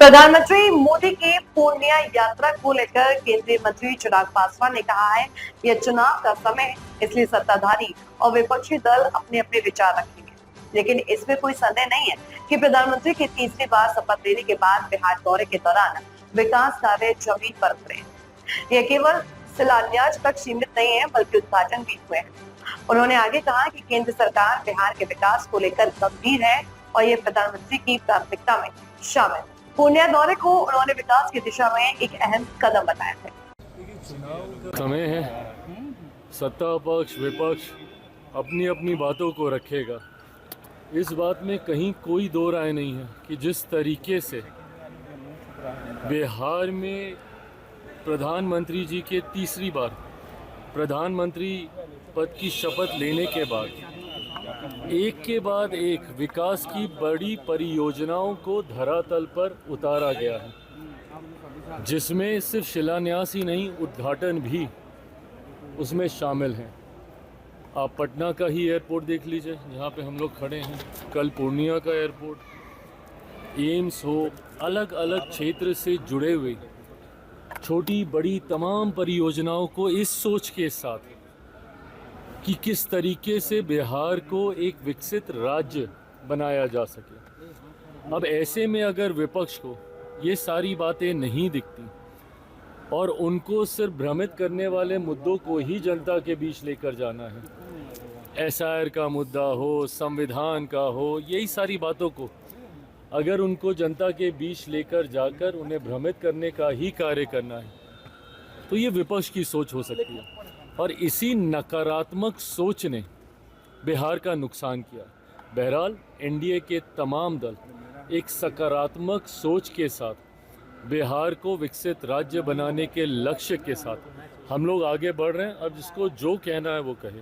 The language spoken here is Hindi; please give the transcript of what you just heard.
प्रधानमंत्री मोदी के पूर्णिया यात्रा को लेकर केंद्रीय मंत्री चिराग पासवान ने कहा है कि यह चुनाव का समय है, इसलिए सत्ताधारी और विपक्षी दल अपने अपने विचार रखेंगे। लेकिन इसमें कोई संदेह नहीं है कि प्रधानमंत्री की तीसरी बार शपथ लेने के बाद बिहार दौरे के दौरान विकास कार्य जमीन पर उतरे हैं। यह केवल शिलान्यास तक सीमित नहीं है, बल्कि उद्घाटन भी हुए हैं। उन्होंने आगे कहा कि केंद्र सरकार बिहार के विकास को लेकर गंभीर है और ये प्रधानमंत्री की प्राथमिकता में शामिल है। पूर्णिया दौरे को उन्होंने विकास की दिशा में एक अहम कदम बताया है। समय है, सत्ता पक्ष विपक्ष अपनी अपनी बातों को रखेगा। इस बात में कहीं कोई दो राय नहीं है कि जिस तरीके से बिहार में प्रधानमंत्री जी के तीसरी बार प्रधानमंत्री पद की शपथ लेने के बाद एक के बाद एक विकास की बड़ी परियोजनाओं को धरातल पर उतारा गया है, जिसमें सिर्फ शिलान्यास ही नहीं, उद्घाटन भी उसमें शामिल हैं। आप पटना का ही एयरपोर्ट देख लीजिए, जहाँ पे हम लोग खड़े हैं। कल पूर्णिया का एयरपोर्ट, एम्स हो, अलग अलग क्षेत्र से जुड़े हुए छोटी बड़ी तमाम परियोजनाओं को इस सोच के साथ कि किस तरीके से बिहार को एक विकसित राज्य बनाया जा सके। अब ऐसे में अगर विपक्ष को ये सारी बातें नहीं दिखती और उनको सिर्फ भ्रमित करने वाले मुद्दों को ही जनता के बीच लेकर जाना है, एसआईआर का मुद्दा हो, संविधान का हो, यही सारी बातों को अगर उनको जनता के बीच लेकर जाकर उन्हें भ्रमित करने का ही कार्य करना है, तो ये विपक्ष की सोच हो सकती है। और इसी नकारात्मक सोच ने बिहार का नुकसान किया। बहरहाल एनडीए के तमाम दल एक सकारात्मक सोच के साथ बिहार को विकसित राज्य बनाने के लक्ष्य के साथ हम लोग आगे बढ़ रहे हैं। अब जिसको जो कहना है वो कहे।